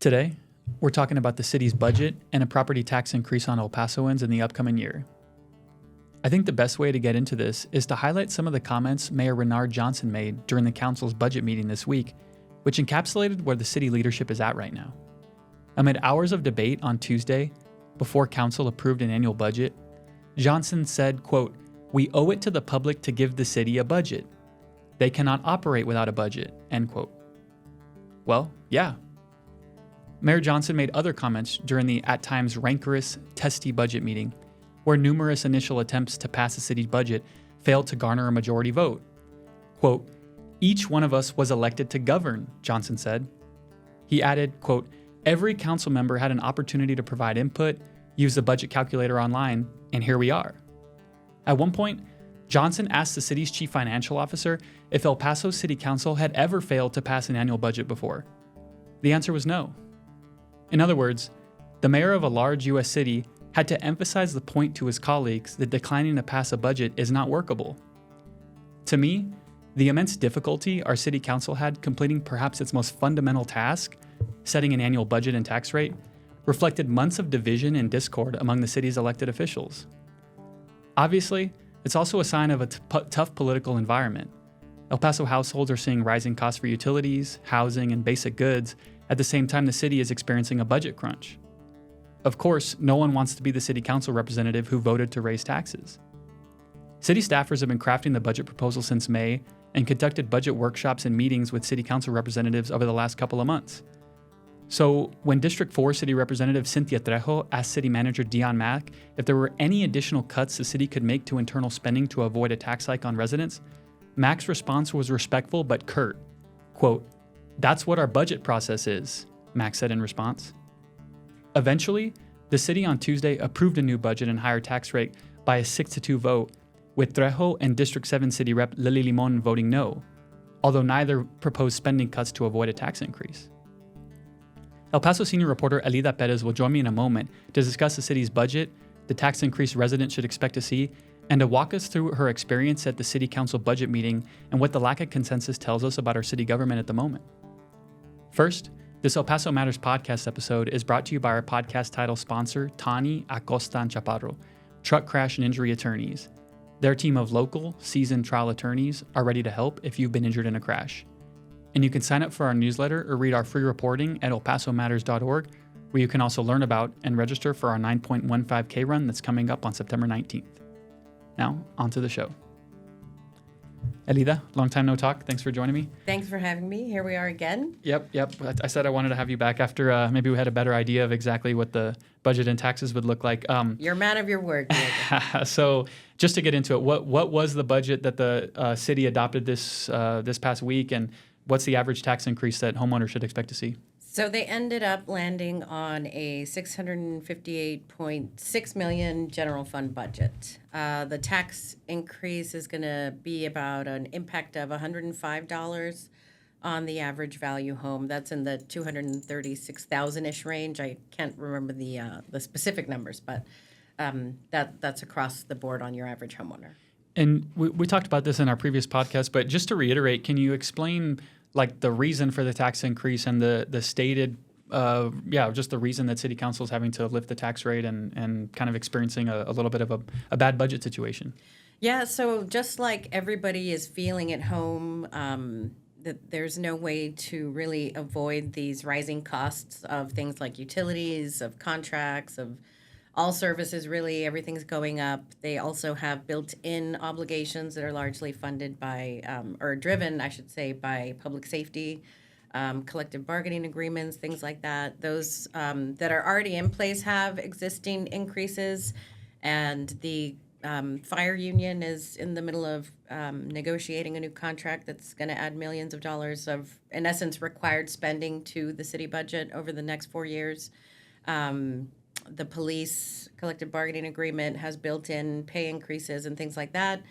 Today, we're talking about the city's budget and a property tax increase on El Pasoans in the upcoming year. I think the best way to get into this is to highlight some of the comments Mayor Renard Johnson made during the council's budget meeting this week, which encapsulated where the city leadership is at right now. Amid hours of debate on Tuesday, before council approved an annual budget, Johnson said, quote, "We owe it to the public to give the city a budget. They cannot operate without a budget," end quote. Well, yeah. Mayor Johnson made other comments during the at times rancorous, testy budget meeting, where numerous initial attempts to pass the city's budget failed to garner a majority vote. Quote, "Each one of us was elected to govern," Johnson said. He added, quote, "Every council member had an opportunity to provide input, use the budget calculator online, and here we are." At one point, Johnson asked the city's chief financial officer if El Paso City Council had ever failed to pass an annual budget before. The answer was no. In other words, the mayor of a large U.S. city had to emphasize the point to his colleagues that declining to pass a budget is not workable. To me, the immense difficulty our city council had completing perhaps its most fundamental task, setting an annual budget and tax rate, reflected months of division and discord among the city's elected officials. Obviously, it's also a sign of a tough political environment. El Paso households are seeing rising costs for utilities, housing, and basic goods at the same time the city is experiencing a budget crunch. Of course, no one wants to be the city council representative who voted to raise taxes. City staffers have been crafting the budget proposal since May and conducted budget workshops and meetings with city council representatives over the last couple of months. So when District 4 City Representative Cynthia Trejo asked City Manager Dion Mack if there were any additional cuts the city could make to internal spending to avoid a tax hike on residents, Mack's response was respectful but curt. Quote, "That's what our budget process is," Mack said in response. Eventually, the city on Tuesday approved a new budget and higher tax rate by a 6-2 vote, with Trejo and District 7 City Rep Lily Limon voting no, although neither proposed spending cuts to avoid a tax increase. El Paso senior reporter Elida Perez will join me in a moment to discuss the city's budget, the tax increase residents should expect to see, and to walk us through her experience at the city council budget meeting and what the lack of consensus tells us about our city government at the moment. First, this El Paso Matters Podcast episode is brought to you by our podcast title sponsor, Tani, Acosta, and Chaparro, truck crash and injury attorneys. Their team of local, seasoned trial attorneys are ready to help if you've been injured in a crash. And you can sign up for our newsletter or read our free reporting at elpasomatters.org, where you can also learn about and register for our 9.15K run that's coming up on September 19th. Now, on to the show. Elida, long time no talk. Thanks for joining me. Thanks for having me. Here we are again. Yep. I said I wanted to have you back after maybe we had a better idea of exactly what the budget and taxes would look like. You're a man of your word, Diego. So just to get into it, what was the budget that the city adopted this past week, and what's the average tax increase that homeowners should expect to see? So they ended up landing on a $658.6 million general fund budget. The tax increase is going to be about an impact of $105 on the average value home. That's in the $236,000-ish range. I can't remember the specific numbers, but that's across the board on your average homeowner. And we talked about this in our previous podcast, but just to reiterate, can you explain like the reason for the tax increase and the stated, just the reason that city council is having to lift the tax rate and kind of experiencing a little bit of a bad budget situation? Yeah, so just like everybody is feeling at home, that there's no way to really avoid these rising costs of things like utilities, of contracts, of all services, really, everything's going up. They also have built-in obligations that are largely funded by, or driven, I should say, by public safety, collective bargaining agreements, things like that. Those that are already in place have existing increases, and the fire union is in the middle of negotiating a new contract that's going to add millions of dollars of, in essence, required spending to the city budget over the next 4 years. The police collective bargaining agreement has built-in pay increases and things like that,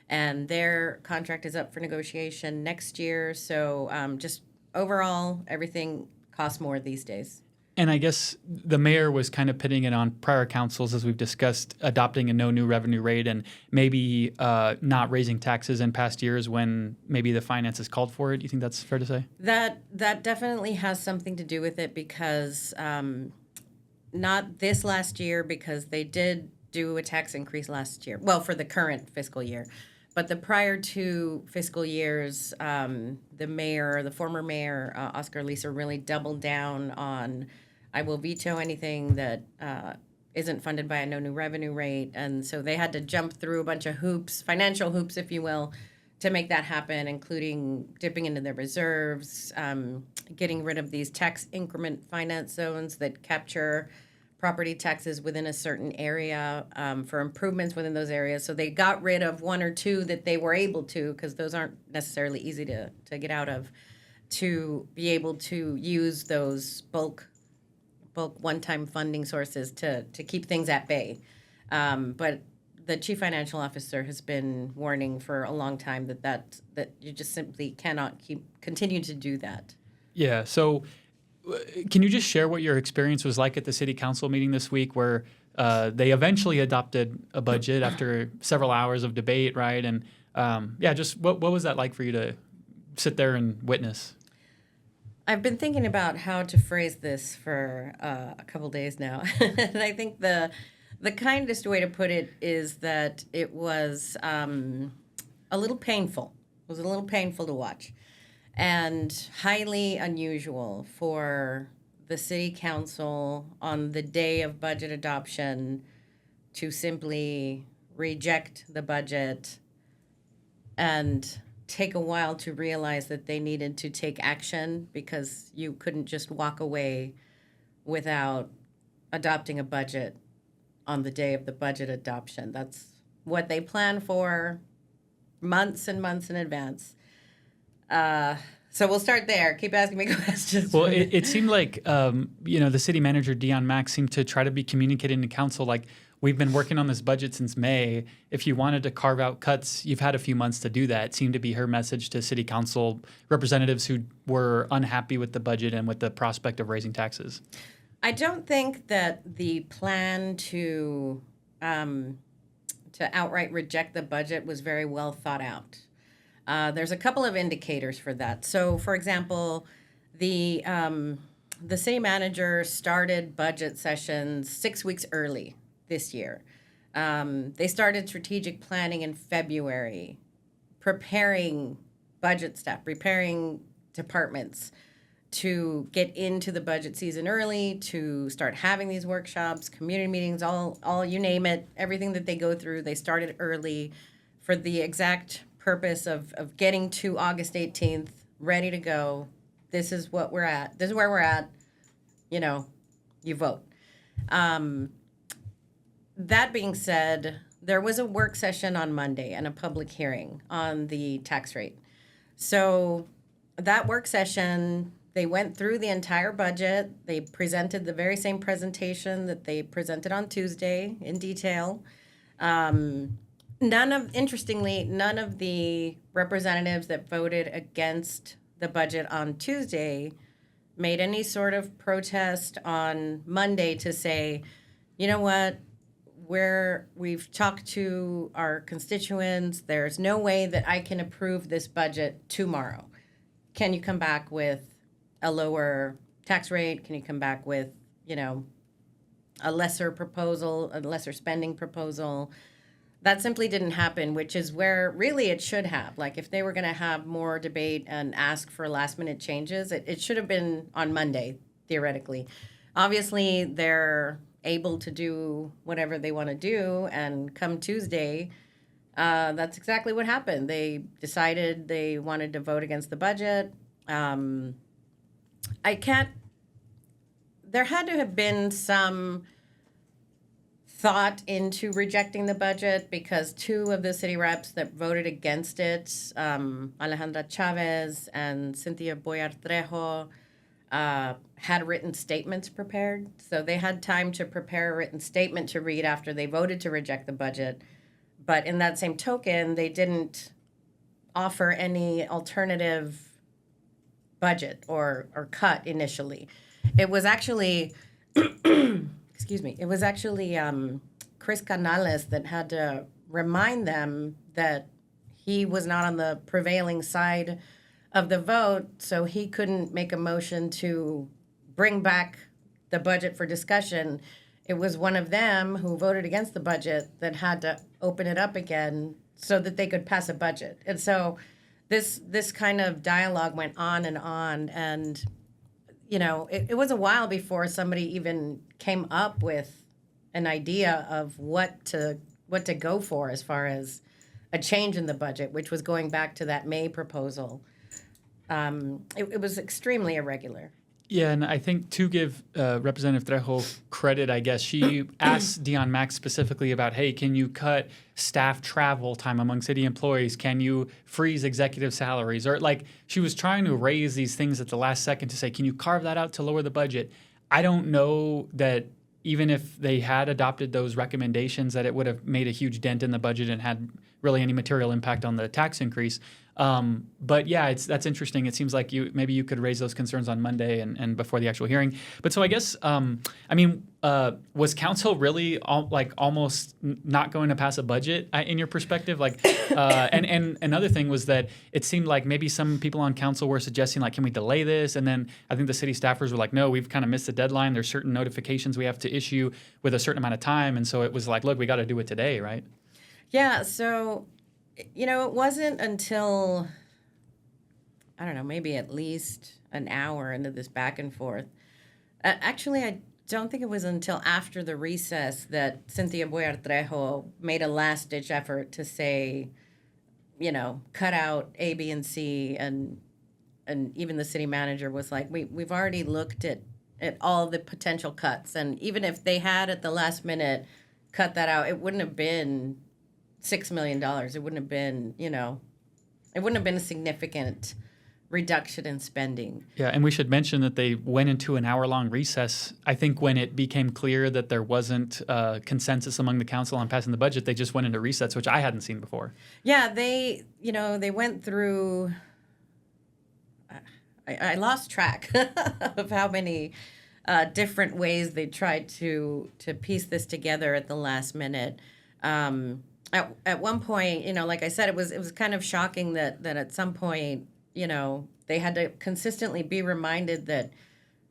and their contract is up for negotiation next year. So just overall, everything costs more these days. And I guess the mayor was kind of pitting it on prior councils, as we've discussed, adopting a no new revenue rate and maybe not raising taxes in past years when maybe the finances called for it. Do you think that's fair to say? That definitely has something to do with it because not this last year, because they did do a tax increase last year. Well, for the current fiscal year. But the prior two fiscal years, the former mayor, Oscar Lisa, really doubled down on, I will veto anything that isn't funded by a no new revenue rate. And so they had to jump through a bunch of hoops, financial hoops, if you will, to make that happen, including dipping into their reserves, getting rid of these tax increment finance zones that capture property taxes within a certain area for improvements within those areas. So they got rid of one or two that they were able to, because those aren't necessarily easy to get out of, to be able to use those bulk one-time funding sources to keep things at bay. But the chief financial officer has been warning for a long time that you just simply cannot continue to do that. Yeah. So can you just share what your experience was like at the city council meeting this week, where they eventually adopted a budget after several hours of debate, right? And just what was that like for you to sit there and witness? I've been thinking about how to phrase this for a couple days now, and I think the kindest way to put it is that it was a little painful. It was a little painful to watch. And highly unusual for the city council on the day of budget adoption to simply reject the budget and take a while to realize that they needed to take action, because you couldn't just walk away without adopting a budget on the day of the budget adoption. That's what they planned for months and months in advance. So we'll start there. Keep asking me questions. Well, it seemed like, the city manager, Dion Mack, seemed to try to be communicating to council like, we've been working on this budget since May. If you wanted to carve out cuts, you've had a few months to do that. It seemed to be her message to city council representatives who were unhappy with the budget and with the prospect of raising taxes. I don't think that the plan to outright reject the budget was very well thought out. There's a couple of indicators for that. So, for example, the city manager started budget sessions 6 weeks early this year. They started strategic planning in February, preparing budget staff, preparing departments to get into the budget season early, to start having these workshops, community meetings, all you name it, everything that they go through, they started early for the exact purpose of getting to August 18th, ready to go. This is what we're at. This is where we're at. You vote. That being said, there was a work session on Monday and a public hearing on the tax rate. So that work session, they went through the entire budget. They presented the very same presentation that they presented on Tuesday in detail. Interestingly, none of the representatives that voted against the budget on Tuesday made any sort of protest on Monday to say, you know what, we've talked to our constituents. There's no way that I can approve this budget tomorrow. Can you come back with a lower tax rate? Can you come back with, a lesser proposal, a lesser spending proposal? That simply didn't happen, which is where really it should have. Like, if they were going to have more debate and ask for last minute changes, it should have been on Monday, theoretically. Obviously, they're able to do whatever they want to do, and come Tuesday, that's exactly what happened. They decided they wanted to vote against the budget. There had to have been some thought into rejecting the budget, because two of the city reps that voted against it, Alejandra Chavez and Cynthia Boyar Trejo, had written statements prepared. So they had time to prepare a written statement to read after they voted to reject the budget. But in that same token, they didn't offer any alternative budget or cut initially. It was actually, excuse me, it was actually Chris Canales that had to remind them that he was not on the prevailing side of the vote, so he couldn't make a motion to bring back the budget for discussion. It was one of them who voted against the budget that had to open it up again so that they could pass a budget. And so this kind of dialogue went on, and it was a while before somebody even came up with an idea of what to go for as far as a change in the budget, which was going back to that May proposal. It was extremely irregular. Yeah, and I think to give Representative Trejo credit, I guess, she asked Dion Max specifically about, hey, can you cut staff travel time among city employees? Can you freeze executive salaries? Or like she was trying to raise these things at the last second to say, can you carve that out to lower the budget? I don't know that even if they had adopted those recommendations that it would have made a huge dent in the budget and had really any material impact on the tax increase. But yeah, that's interesting. It seems like maybe you could raise those concerns on Monday and before the actual hearing. But so I guess, was council really almost not going to pass a budget in your perspective? And another thing was that it seemed like maybe some people on council were suggesting can we delay this? And then I think the city staffers were like, no, we've kind of missed the deadline. There's certain notifications we have to issue with a certain amount of time. And so it was like, look, we got to do it today, right? Yeah, so it wasn't until, I don't know, maybe at least an hour into this back and forth. Actually, I don't think it was until after the recess that Cynthia Boyar Trejo made a last-ditch effort to say, cut out A, B, and C, and even the city manager was like, we've already looked at all the potential cuts, and even if they had at the last minute cut that out, it wouldn't have been $6 million. It wouldn't have been, it wouldn't have been a significant reduction in spending. Yeah, and we should mention that they went into an hour-long recess. I think when it became clear that there wasn't consensus among the council on passing the budget, they just went into recess, which I hadn't seen before. Yeah, they went through, I lost track of how many different ways they tried to piece this together at the last minute. At one point, like I said, it was kind of shocking that at some point, they had to consistently be reminded that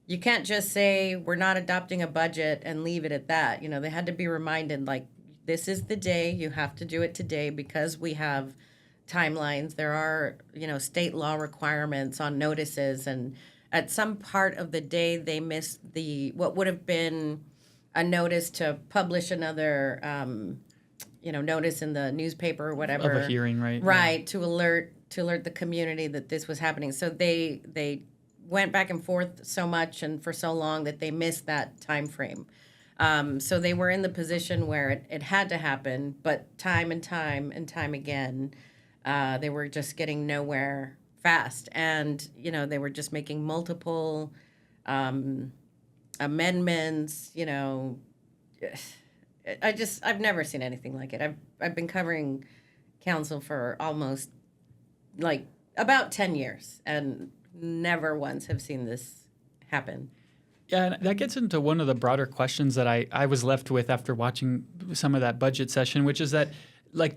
you can't just say we're not adopting a budget and leave it at that. They had to be reminded, this is the day, you have to do it today because we have timelines. There are, state law requirements on notices, and at some part of the day they missed what would have been a notice to publish another notice in the newspaper or whatever. Of a hearing, right? Right, yeah. to alert the community that this was happening. So they went back and forth so much and for so long that they missed that time frame. So they were in the position where it had to happen, but time and time again, they were just getting nowhere fast. And, they were just making multiple amendments, I've never seen anything like it. I've been covering council for almost about 10 years and never once have seen this happen. Yeah, and that gets into one of the broader questions that I was left with after watching some of that budget session, which is that,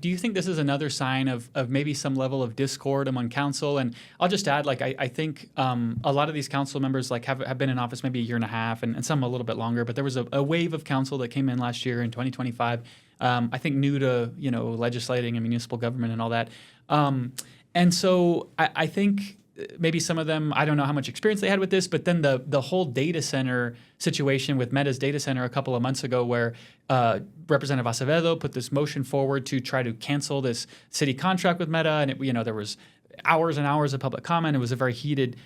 do you think this is another sign of maybe some level of discord among council? And I'll just add, I think a lot of these council members have been in office maybe a year and a half and some a little bit longer, but there was a wave of council that came in last year in 2025, I think new to, legislating and municipal government and all that. And so I think maybe some of them, I don't know how much experience they had with this, but then the whole data center situation with Meta's data center a couple of months ago where Representative Acevedo put this motion forward to try to cancel this city contract with Meta, and there was hours and hours of public comment. It was a very heated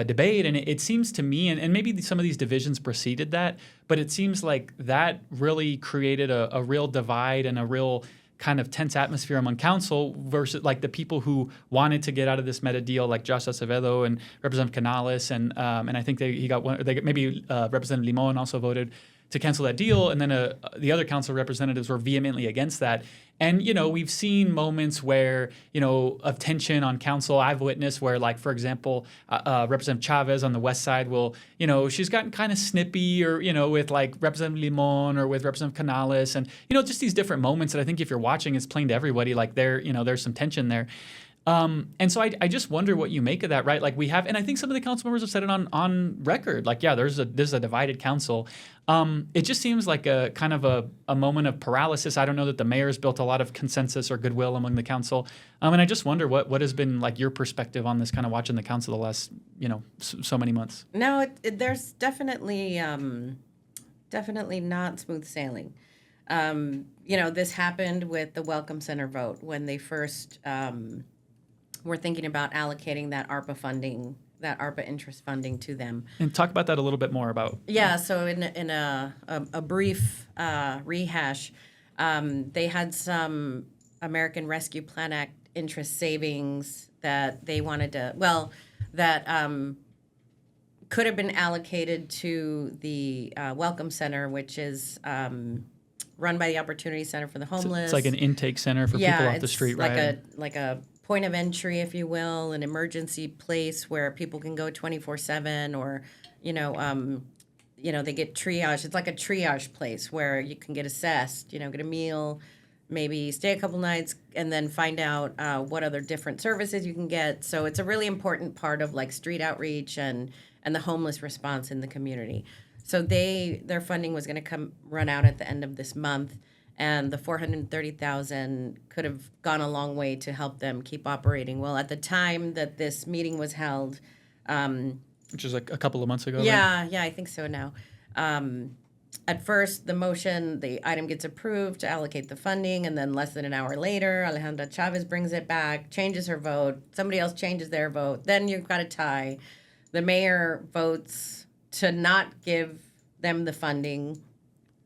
debate, and it seems to me, and maybe some of these divisions preceded that, but it seems like that really created a real divide and a real kind of tense atmosphere among council versus the people who wanted to get out of this Meta deal, like Josh Acevedo and Representative Canales, and I think he got one. Maybe Representative Limon also voted to cancel that deal, and then the other council representatives were vehemently against that. And, we've seen moments where, of tension on council. I've witnessed where, like, for example, Representative Chavez on the west side will, she's gotten kind of snippy or, with like Representative Limon or with Representative Canales. And, just these different moments that I think if you're watching, it's plain to everybody, like there's some tension there. And so I just wonder what you make of that, right? Like we have, and I think some of the council members have said it on record, like, yeah, there's a divided council. It just seems like a kind of a moment of paralysis. I don't know that the mayor's built a lot of consensus or goodwill among the council. And I just wonder what has been like your perspective on this, kind of watching the council the last, so many months. No, there's definitely not smooth sailing. This happened with the Welcome Center vote when they first were thinking about allocating that ARPA interest funding to them. And talk about that a little bit more about. Yeah, so in a brief rehash, they had some American Rescue Plan Act interest savings that they wanted to, could have been allocated to the Welcome Center, which is run by the Opportunity Center for the Homeless. It's like an intake center for people off the street, right? Like a point of entry, if you will, an emergency place where people can go 24/7, or they get triage. It's like a triage place where you can get assessed, get a meal, maybe stay a couple nights, and then find out what other different services you can get. So it's a really important part of like street outreach and the homeless response in the community. So their funding was going to run out at the end of this month, and the $430,000 could have gone a long way to help them keep operating. Well, at the time that this meeting was held, which is like a couple of months ago. Yeah, right? Yeah, I think so now. At first, the item gets approved to allocate the funding, and then less than an hour later, Alejandra Chavez brings it back, changes her vote. Somebody else changes their vote. Then you've got a tie. The mayor votes to not give them the funding.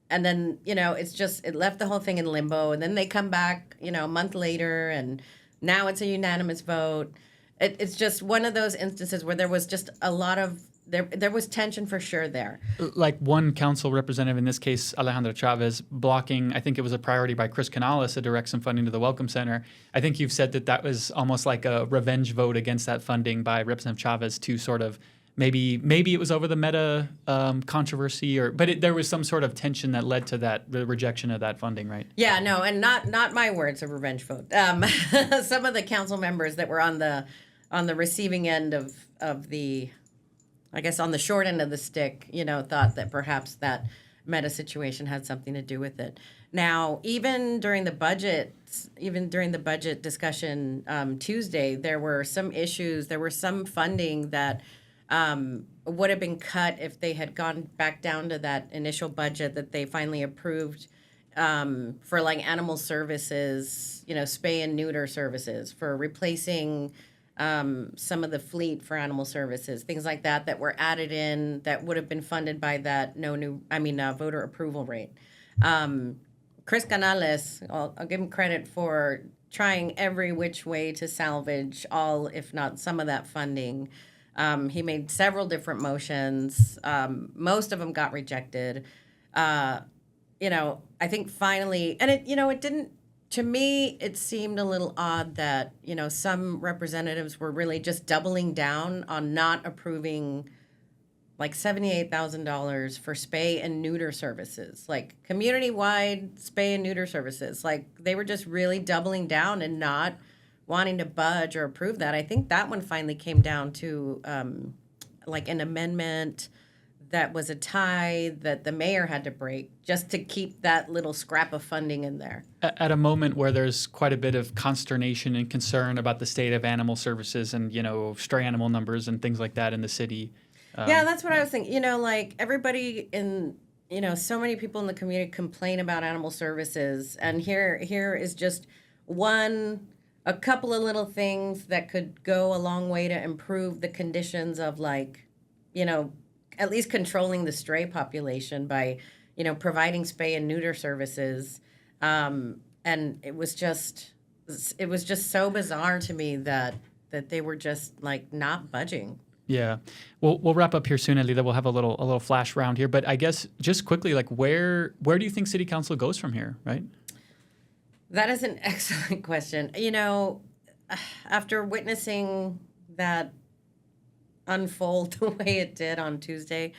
And then, it left the whole thing in limbo. And then they come back, a month later, and now it's a unanimous vote. It's just one of those instances where there was just a lot of, there was tension for sure there. Like one council representative, in this case, Alejandra Chavez, blocking, I think it was a priority by Chris Canales to direct some funding to the Welcome Center. I think you've said that was almost like a revenge vote against that funding by Representative Chavez to sort of, maybe it was over the Meta controversy, but there was some sort of tension that led to the rejection of that funding, right? Yeah, no, and not my words, a revenge vote. Some of the council members that were on the receiving end of the, I guess on the short end of the stick, thought that perhaps that Meta situation had something to do with it. Now, even during the budget discussion Tuesday, there were some issues. There were some funding that would have been cut if they had gone back down to that initial budget that they finally approved for like animal services, spay and neuter services, for replacing some of the fleet for animal services, things like that were added in that would have been funded by that voter approval rate. Chris Canales, I'll give him credit for trying every which way to salvage all, if not some of that funding. He made several different motions. Most of them got rejected. I think finally, and it didn't, to me, it seemed a little odd that, some representatives were really just doubling down on not approving like $78,000 for spay and neuter services, like community-wide spay and neuter services. Like they were just really doubling down and not wanting to budge or approve that. I think that one finally came down to like an amendment that was a tie that the mayor had to break just to keep that little scrap of funding in there. At a moment where there's quite a bit of consternation and concern about the state of animal services and, stray animal numbers and things like that in the city. Yeah, that's what I was thinking. Like everybody in, so many people in the community complain about animal services. And here is just a couple of little things that could go a long way to improve the conditions of like, at least controlling the stray population by, providing spay and neuter services. And it was just so bizarre to me that they were just like not budging. Yeah. We'll wrap up here soon, Elida. We'll have a little flash round here. But I guess just quickly, like where do you think City Council goes from here, right? That is an excellent question. After witnessing that unfold the way it did on Tuesday,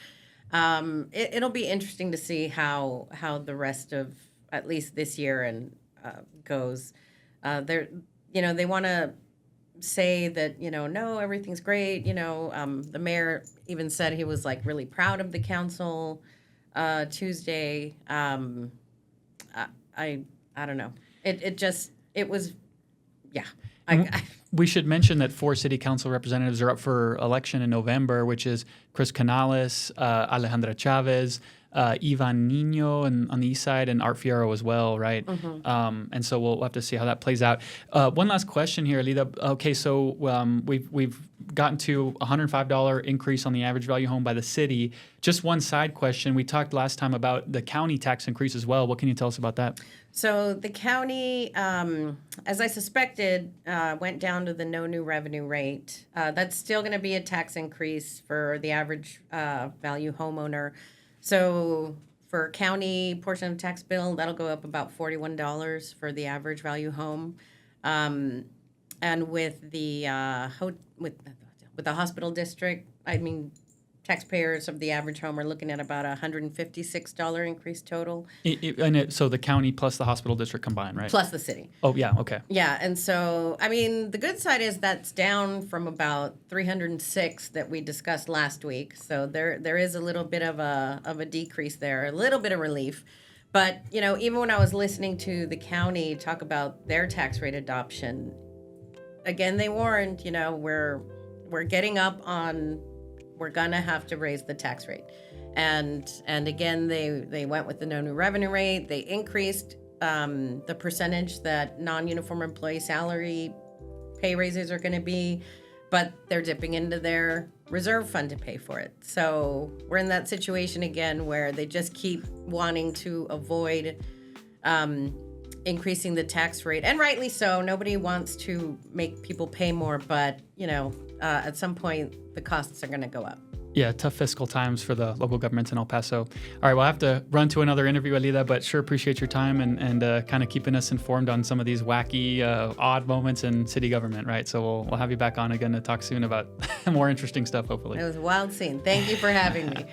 it'll be interesting to see how the rest of at least this year and goes. They want to say that no, everything's great. The mayor even said he was like really proud of the council Tuesday. I don't know. It was, yeah. We should mention that 4 city council representatives are up for election in November, which is Chris Canales, Alejandra Chavez, Ivan Nino on the east side, and Art Fierro as well, right? Mm-hmm. And so we'll have to see how that plays out. One last question here, Elida. Okay, so we've gotten to $105 increase on the average value home by the city. Just one side question. We talked last time about the county tax increase as well. What can you tell us about that? So the county, as I suspected, went down to the no new revenue rate. That's still going to be a tax increase for the average value homeowner. So for county portion of tax bill, that'll go up about $41 for the average value home. And with the with the hospital district, taxpayers of the average home are looking at about $156 increase total. So the county plus the hospital district combined, right? Plus the city. Oh, yeah, okay. Yeah, and so, the good side is that's down from about 306 that we discussed last week. So there is a little bit of a decrease there, a little bit of relief. But, even when I was listening to the county talk about their tax rate adoption, again, they warned, we're getting up on... We're gonna have to raise the tax rate, and again they went with the no new revenue rate. They increased the percentage that non-uniform employee salary pay raises are going to be, but they're dipping into their reserve fund to pay for it. So we're in that situation again where they just keep wanting to avoid increasing the tax rate, and rightly so. Nobody wants to make people pay more, but at some point the costs are going to go up. Yeah, tough fiscal times for the local governments in El Paso. All right, we'll have to run to another interview, Elida, but sure appreciate your time and kind of keeping us informed on some of these wacky, odd moments in city government, right? So we'll have you back on again to talk soon about more interesting stuff, hopefully. It was a wild scene. Thank you for having me.